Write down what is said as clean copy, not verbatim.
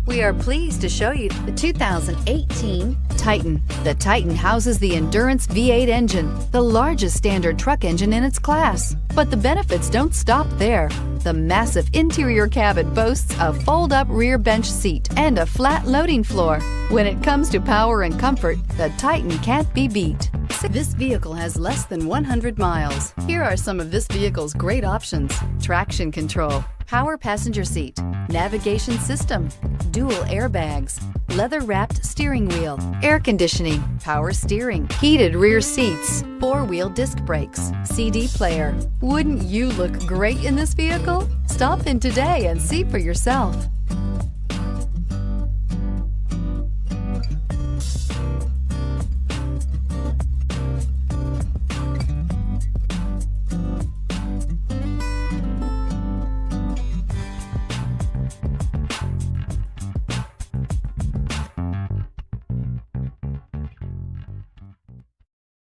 We are pleased to show you the 2018 Titan. The Titan houses the Endurance V8 engine, the largest standard truck engine in its class. But the benefits don't stop there. The massive interior cabin boasts a fold-up rear bench seat and a flat loading floor. When it comes to power and comfort, the Titan can't be beat. This vehicle has less than 100 miles. Here are some of this vehicle's great options: traction control, power passenger seat, navigation system, dual airbags, leather-wrapped steering wheel, air conditioning, power steering, heated rear seats, four-wheel disc brakes, CD player. Wouldn't you look great in this vehicle? Stop in today and see for yourself.